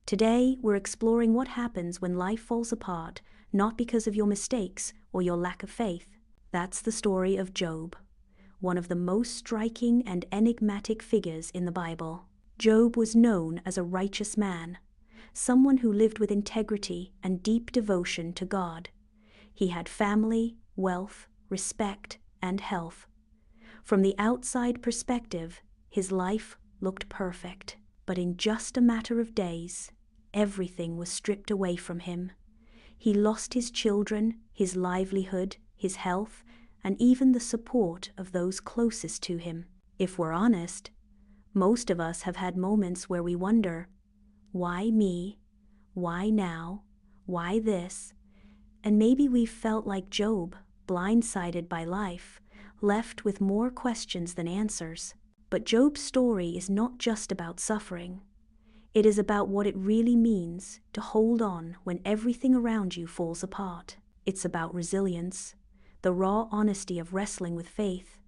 Today, we're exploring what happens when life falls apart, not because of your mistakes or your lack of faith. That's the story of Job, one of the most striking and enigmatic figures in the Bible. Job was known as a righteous man, someone who lived with integrity and deep devotion to God. He had family, wealth, respect, and health. From the outside perspective, his life looked perfect. But in just a matter of days, everything was stripped away from him. He lost his children, his livelihood, his health, and even the support of those closest to him. If we're honest, most of us have had moments where we wonder, why me? Why now? Why this? And maybe we've felt like Job, blindsided by life, left with more questions than answers. But Job's story is not just about suffering. It is about what it really means to hold on when everything around you falls apart. It's about resilience, the raw honesty of wrestling with faith,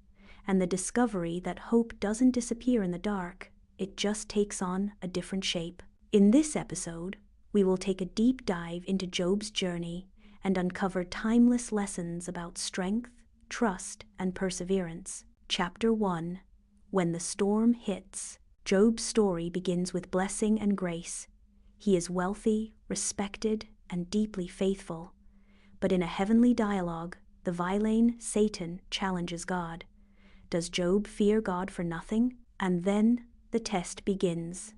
and the discovery that hope doesn't disappear in the dark, it just takes on a different shape. In this episode, we will take a deep dive into Job's journey and uncover timeless lessons about strength, trust, and perseverance. Chapter 1: When the Storm Hits. Job's story begins with blessing and grace. He is wealthy, respected, and deeply faithful. But in a heavenly dialogue, the villain Satan challenges God. Does Job fear God for nothing? And then the test begins.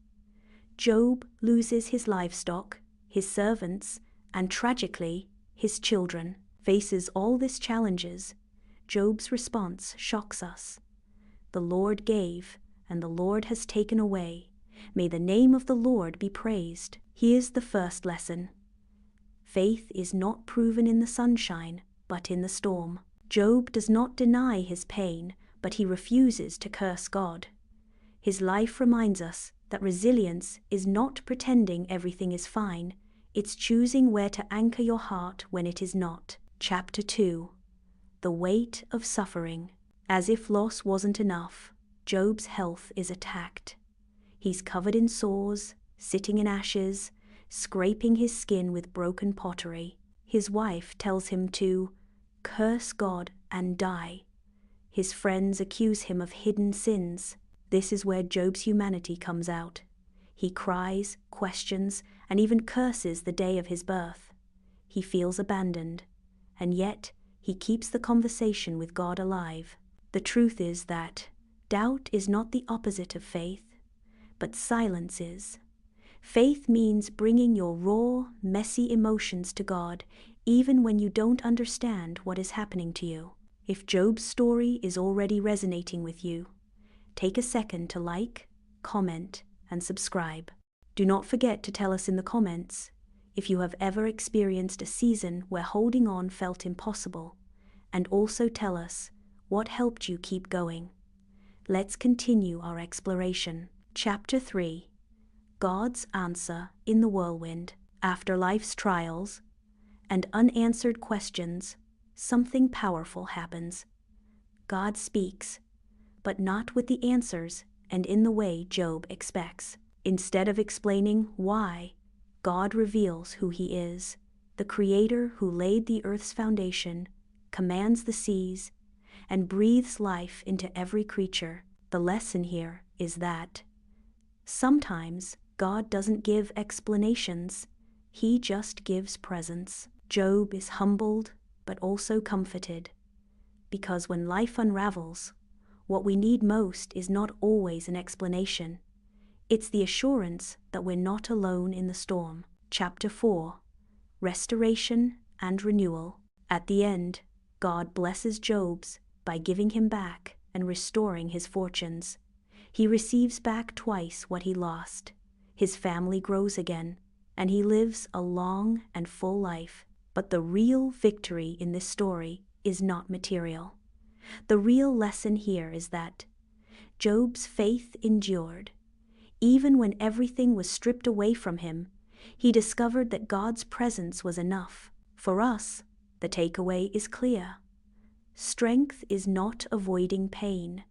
Job loses his livestock, his servants, and tragically, his children. Faces all these challenges. Job's response shocks us. The Lord gave, and the Lord has taken away. May the name of the Lord be praised. Here's the first lesson. Faith is not proven in the sunshine, but in the storm. Job does not deny his pain, but he refuses to curse God. His life reminds us that resilience is not pretending everything is fine, it's choosing where to anchor your heart when it is not. Chapter 2: The Weight of Suffering. As if loss wasn't enough, Job's health is attacked. He's covered in sores, sitting in ashes, scraping his skin with broken pottery. His wife tells him to curse God and die. His friends accuse him of hidden sins. This is where Job's humanity comes out. He cries, questions, and even curses the day of his birth. He feels abandoned, and yet he keeps the conversation with God alive. The truth is that doubt is not the opposite of faith, but silence is. Faith means bringing your raw, messy emotions to God, even when you don't understand what is happening to you. If Job's story is already resonating with you, take a second to like, comment, and subscribe. Do not forget to tell us in the comments if you have ever experienced a season where holding on felt impossible, and also tell us what helped you keep going. Let's continue our exploration. Chapter 3: God's Answer in the Whirlwind. After life's trials and unanswered questions, something powerful happens. God speaks, but not with the answers and in the way Job expects. Instead of explaining why, God reveals who He is, the Creator who laid the earth's foundation, commands the seas, and breathes life into every creature. The lesson here is that sometimes God doesn't give explanations, He just gives presence. Job is humbled but also comforted, because when life unravels, what we need most is not always an explanation. It's the assurance that we're not alone in the storm. Chapter 4: Restoration and Renewal. At the end, God blesses Job by giving him back and restoring his fortunes. He receives back twice what he lost. His family grows again, and he lives a long and full life. But the real victory in this story is not material. The real lesson here is that Job's faith endured. Even when everything was stripped away from him, he discovered that God's presence was enough. For us, the takeaway is clear. Strength is not avoiding pain.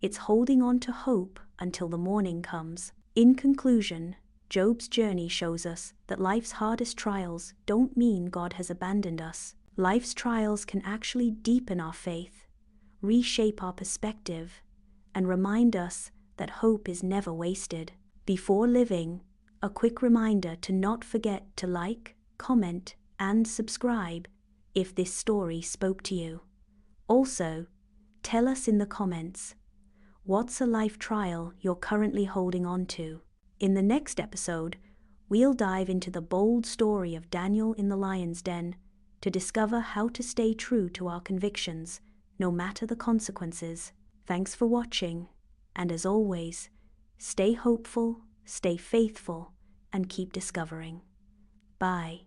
It's holding on to hope until the morning comes. In conclusion, Job's journey shows us that life's hardest trials don't mean God has abandoned us. Life's trials can actually deepen our faith, reshape our perspective, and remind us that hope is never wasted. Before living, a quick reminder to not forget to like, comment, and subscribe if this story spoke to you. Also, tell us in the comments, what's a life trial you're currently holding on to? In the next episode, we'll dive into the bold story of Daniel in the lion's den to discover how to stay true to our convictions, no matter the consequences. Thanks for watching, and as always, stay hopeful, stay faithful, and keep discovering. Bye.